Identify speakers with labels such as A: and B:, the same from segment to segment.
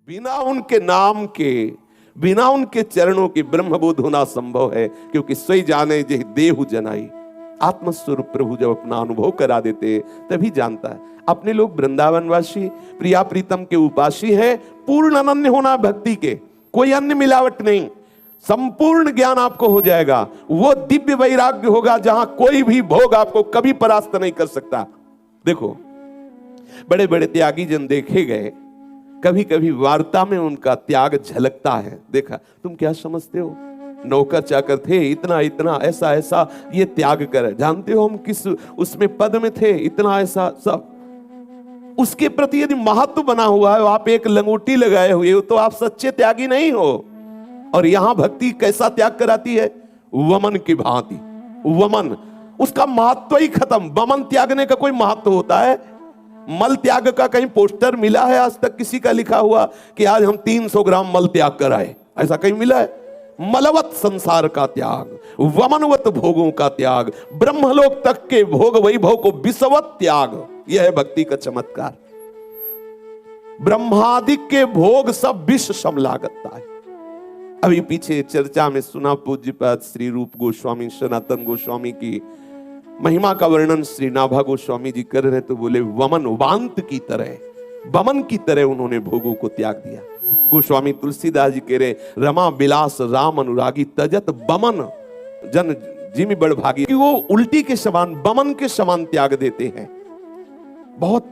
A: बिना उनके नाम के, बिना उनके चरणों के ब्रह्मबोध होना संभव है, क्योंकि सोई जाने जे देहु जनाई। आत्मस्वरूप प्रभु जब अपना अनुभव करा देते तभी जानता है। अपने लोग वृंदावनवासी प्रिया प्रीतम के उपासी हैं। पूर्ण अनन्य होना भक्ति के, कोई अन्य मिलावट नहीं, संपूर्ण ज्ञान आपको हो जाएगा। वो दिव्य वैराग्य होगा जहां कोई भी भोग आपको कभी परास्त नहीं कर सकता। देखो, बड़े बड़े त्यागी जन देखे गए, कभी कभी वार्ता में उनका त्याग झलकता है। देखा, तुम क्या समझते हो, नौकर चाकर थे, इतना इतना ऐसा ऐसा ये त्याग कर, जानते हो हम किस उसमें पद में थे, इतना ऐसा सब। उसके प्रति यदि महत्व बना हुआ है, आप एक लंगोटी लगाए हुए हो, तो आप सच्चे त्यागी नहीं हो। और यहां भक्ति कैसा त्याग कराती है? वमन की भांति। वमन, उसका महत्व ही खत्म। वमन त्यागने का कोई महत्व होता है? मल त्याग का कहीं पोस्टर मिला है आज तक किसी का लिखा हुआ कि आज हम 300 ग्राम मल त्याग कर आए? ऐसा कहीं मिला है? मलवत संसार का त्याग, वमनवत भोगों का त्याग, ब्रह्मलोक तक के भोग वैभव को विषवत त्याग, यह है भक्ति का चमत्कार। ब्रह्मादिक के भोग सब विष सम लागता है। अभी पीछे चर्चा में सुना पूज्यपाद श्री रूप गोस्वामी सनातन गोस्वामी की महिमा का वर्णन श्री नाभा गोस्वामी जी कर रहे, तो बोले वमन वांत की तरह, वमन की तरह उन्होंने भोगों को त्याग दिया। गोस्वामी तुलसीदास जी कह रहे, रमा बिलास राम अनुरागी तजत बमन जन जिमि बड़ भागी, कि वो उल्टी के समान, बमन के समान त्याग देते हैं। बहुत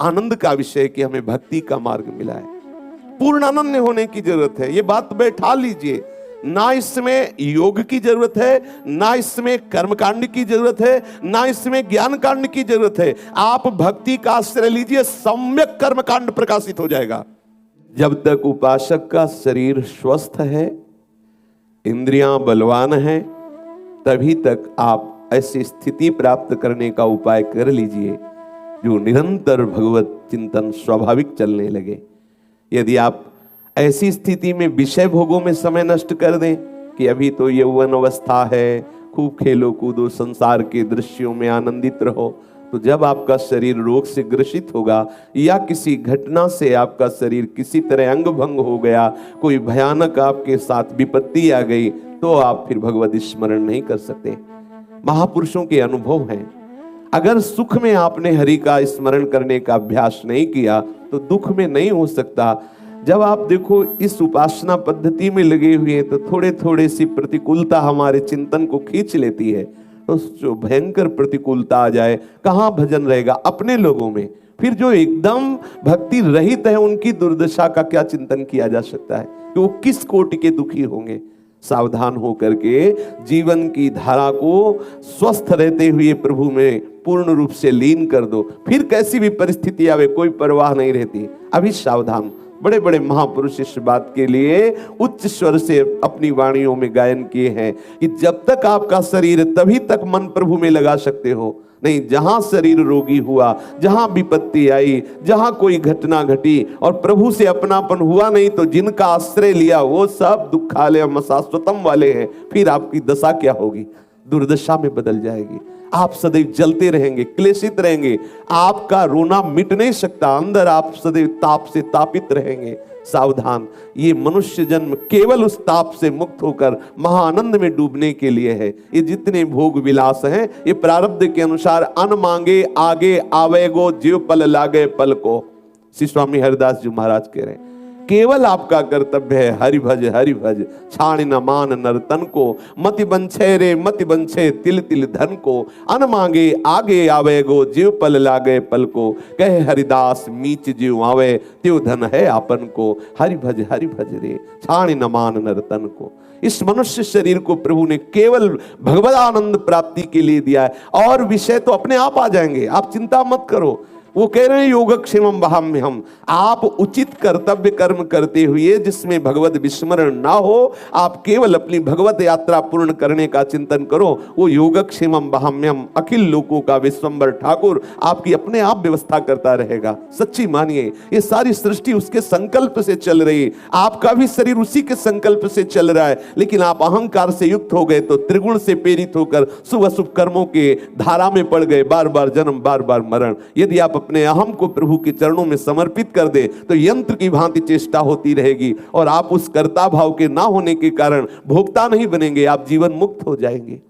A: आनंद का विषय कि हमें भक्ति का मार्ग मिला है। पूर्ण अनन्य होने की जरूरत है, ये बात बैठा लीजिए। ना इसमें योग की जरूरत है, ना इसमें कर्मकांड की जरूरत है, ना इसमें ज्ञान कांड की जरूरत है। आप भक्ति का आश्रय लीजिए, सम्यक कर्मकांड प्रकाशित हो जाएगा। जब तक उपासक का शरीर स्वस्थ है, इंद्रियां बलवान हैं, तभी तक आप ऐसी स्थिति प्राप्त करने का उपाय कर लीजिए जो निरंतर भगवत चिंतन स्वाभाविक चलने लगे। यदि आप ऐसी स्थिति में विषय भोगों में समय नष्ट कर दें कि अभी तो यौवन अवस्था है, खूब खेलो कूदो, संसार के दृश्यों में आनंदित रहो, तो जब आपका शरीर रोग से ग्रसित होगा या किसी घटना से आपका शरीर किसी तरह अंग भंग हो गया, कोई भयानक आपके साथ विपत्ति आ गई, तो आप फिर भगवत स्मरण नहीं कर सकते। महापुरुषों के अनुभव हैं। अगर सुख में आपने हरि का स्मरण करने का अभ्यास नहीं किया तो दुख में नहीं हो सकता। जब आप देखो इस उपासना पद्धति में लगे हुए हैं तो थोड़े थोड़े सी प्रतिकूलता हमारे चिंतन को खींच लेती है, तो जो भयंकर प्रतिकूलता आ जाए, कहाँ भजन रहेगा अपने लोगों में। फिर जो एकदम भक्ति रहित है, उनकी दुर्दशा का क्या चिंतन किया जा सकता है कि वो किस कोटि के दुखी होंगे। सावधान होकर के जीवन की धारा को स्वस्थ रहते हुए प्रभु में पूर्ण रूप से लीन कर दो, फिर कैसी भी परिस्थिति आवे कोई परवाह नहीं रहती। अभी सावधान। बड़े बड़े महापुरुष इस बात के लिए उच्च स्वर से अपनी वाणियों में गायन किए हैं कि जब तक आपका शरीर, तभी तक मन प्रभु में लगा सकते हो। नहीं, जहां शरीर रोगी हुआ, जहां विपत्ति आई, जहां कोई घटना घटी और प्रभु से अपनापन हुआ नहीं, तो जिनका आश्रय लिया वो सब दुखालय मशाश्वतम वाले हैं। फिर आपकी दशा क्या होगी? दुर्दशा में बदल जाएगी। आप सदैव जलते रहेंगे, क्लेशित रहेंगे, आपका रोना मिट नहीं सकता, अंदर आप सदैव ताप से तापित रहेंगे। सावधान, ये मनुष्य जन्म केवल उस ताप से मुक्त होकर महाआनंद में डूबने के लिए है। ये जितने भोग विलास हैं, ये प्रारब्ध के अनुसार अन मांगे आगे आवेगो जीव पल लागे पल को। श्री स्वामी हरिदास जी महाराज कह रहे हैं, केवल आपका कर्तव्य है हरि भज छाण न मान नर तन को, मति बंछे रे मति बंछे तिल तिल धन को, अन मांगे आगे आवे गो जीव पल लागे पल को, कहे हरिदास मीच जीव आवे त्यो धन है आपन को, हरि भज रे छाण न मान नर तन को। इस मनुष्य शरीर को प्रभु ने केवल भगवत आनंद प्राप्ति के लिए दिया है, और विषय तो अपने आप आ जाएंगे, आप चिंता मत करो। वो कह रहे हैं योगक्षेमम वहाम्यहम्। आप उचित कर्तव्य कर्म करते हुए जिसमें भगवत विस्मरण ना हो, आप केवल अपनी भगवत यात्रा पूर्ण करने का चिंतन करो, वो योगक्षेमम वहाम्यहम्। अखिल लोकों का विश्वंभर ठाकुर आपकी अपने आप व्यवस्था करता रहेगा। सच्ची मानिए, ये सारी सृष्टि उसके संकल्प से चल रही है, आपका भी शरीर उसी के संकल्प से चल रहा है। लेकिन आप अहंकार से युक्त हो गए तो त्रिगुण से प्रेरित होकर शुभ अशुभ कर्मों के धारा में पड़ गए, बार बार जन्म बार बार मरण। यदि आप अपने अहम को प्रभु के चरणों में समर्पित कर दे तो यंत्र की भांति चेष्टा होती रहेगी और आप उस कर्ता भाव के ना होने के कारण भोक्ता नहीं बनेंगे, आप जीवन मुक्त हो जाएंगे।